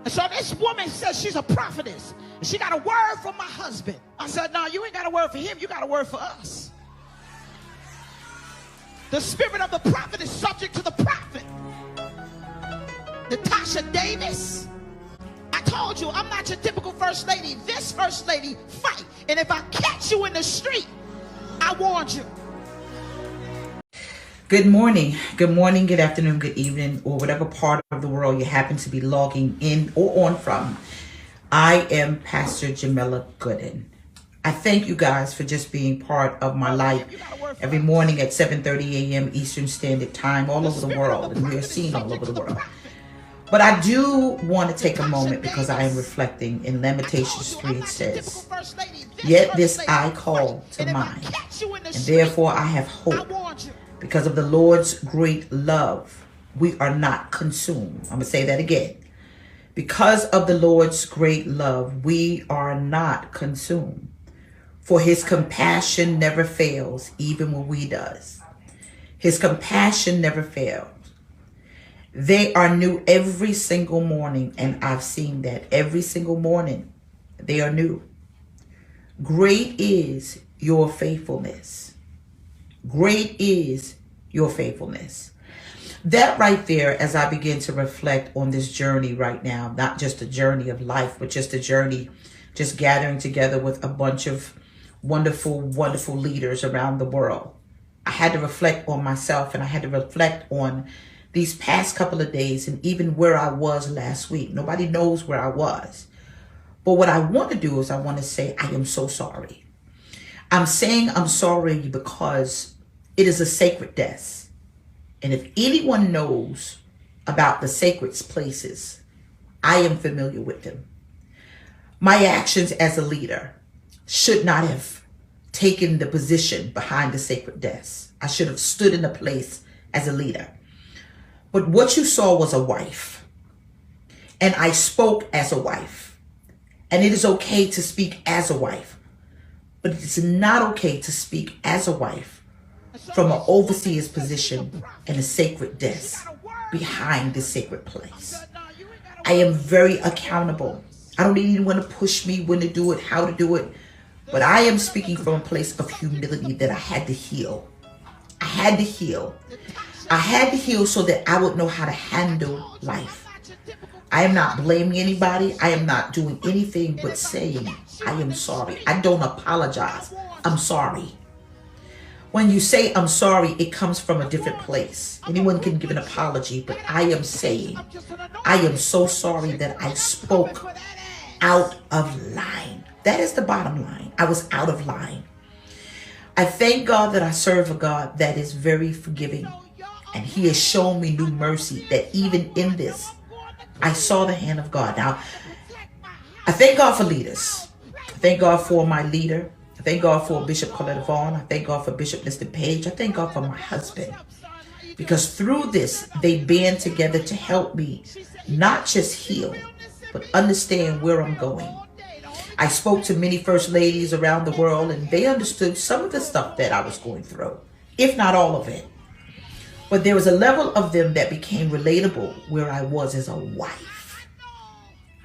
And so this woman says she's a prophetess. And she got a word from my husband. I said, no, you ain't got a word for him. You got a word for us. The spirit of the prophet is subject to the prophet. Natasha Davis. I told you, I'm not your typical first lady. This first lady fight. And if I catch you in the street, I warned you. Good morning, good afternoon, good evening, or whatever part of the world you happen to be logging in or on from. I am Pastor Jameliah Gooden. I thank you guys for just being part of my life every morning at 7:30 a.m. Eastern Standard Time all over the world, and we are seen all over the world. But I do want to take a moment because I am reflecting in Lamentations 3. It says, "Yet this I call to mind, and therefore I have hope. Because of the Lord's great love, we are not consumed." I'm going to say that again. Because of the Lord's great love, we are not consumed. For his compassion never fails, even when we does. His compassion never fails. They are new every single morning, and I've seen that every single morning. They are new. Great is your faithfulness. Great is your faithfulness. That right there, as I begin to reflect on this journey right now, not just a journey of life, but just a journey, just gathering together with a bunch of wonderful, wonderful leaders around the world. I had to reflect on myself, and I had to reflect on these past couple of days and even where I was last week. Nobody knows where I was. But what I want to do is I want to say, I am so sorry. I'm saying I'm sorry because it is a sacred death. And if anyone knows about the sacred places, I am familiar with them. My actions as a leader should not have taken the position behind the sacred deaths. I should have stood in a place as a leader. But what you saw was a wife. And I spoke as a wife. And it is okay to speak as a wife. But it's not okay to speak as a wife from an overseer's position and a sacred desk behind the sacred place. I am very accountable. I don't need anyone to push me when to do it, how to do it. But I am speaking from a place of humility that I had to heal. I had to heal. I had to heal so that I would know how to handle life. I am not blaming anybody. I am not doing anything but saying, I am sorry. I don't apologize. I'm sorry. When you say I'm sorry, it comes from a different place. Anyone can give an apology, but I am saying, I am so sorry that I spoke out of line. That is the bottom line. I was out of line. I thank God that I serve a God that is very forgiving. And he has shown me new mercy that even in this, I saw the hand of God. Now, I thank God for leaders. I thank God for my leader. I thank God for Bishop Coletta Vaughn. I thank God for Bishop Liston Page. I thank God for my husband. Because through this, they band together to help me not just heal, but understand where I'm going. I spoke to many first ladies around the world, and they understood some of the stuff that I was going through, if not all of it. But there was a level of them that became relatable where I was as a wife.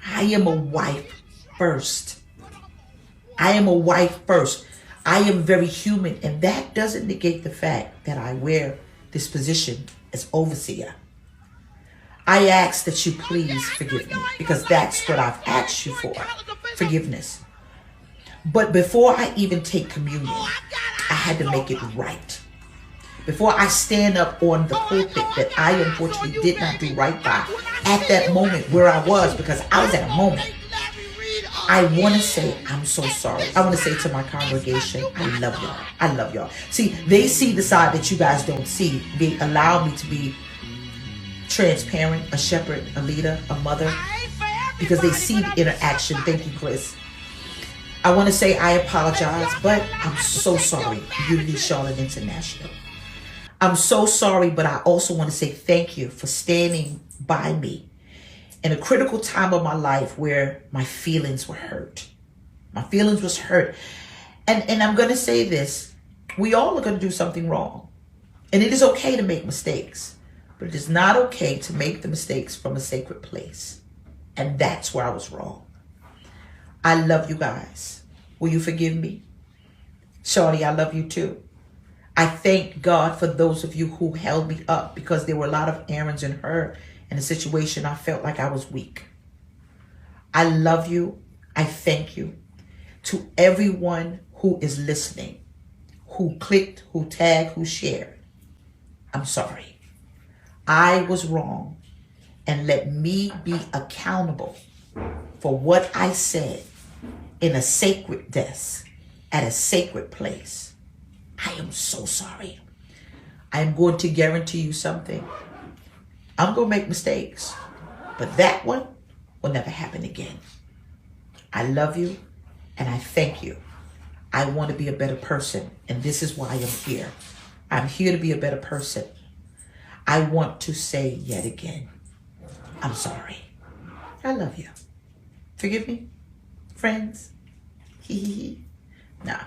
I am a wife first. I am a wife first. I am very human, and that doesn't negate the fact that I wear this position as overseer. I ask that you please forgive me because that's what I've asked you for, forgiveness. But before I even take communion, I had to make it right. Before I stand up on the pulpit that I unfortunately did not do right by at that moment where I was, because I was at a moment, I want to say I'm so sorry. I want to say to my congregation, I love y'all. I love y'all. See, they see the side that you guys don't see. They allow me to be transparent, a shepherd, a leader, a mother, because they see the interaction. Thank you, Chris. I want to say I apologize, but I'm so sorry. Unity Charlotte International. I'm so sorry, but I also want to say thank you for standing by me in a critical time of my life where my feelings were hurt. My feelings was hurt. And I'm going to say this. We all are going to do something wrong. And it is okay to make mistakes. But it is not okay to make the mistakes from a sacred place. And that's where I was wrong. I love you guys. Will you forgive me? Shorty, I love you too. I thank God for those of you who held me up, because there were a lot of errands in her and the situation. I felt like I was weak. I love you. I thank you. To everyone who is listening, who clicked, who tagged, who shared, I'm sorry. I was wrong, and let me be accountable for what I said in a sacred desk, at a sacred place. I am so sorry. I am going to guarantee you something. I'm going to make mistakes, but that one will never happen again. I love you and I thank you. I want to be a better person, and this is why I'm here. I'm here to be a better person. I want to say yet again, I'm sorry. I love you. Forgive me, friends. Nah,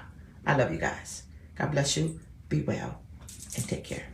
I love you guys. God bless you. Be well and take care.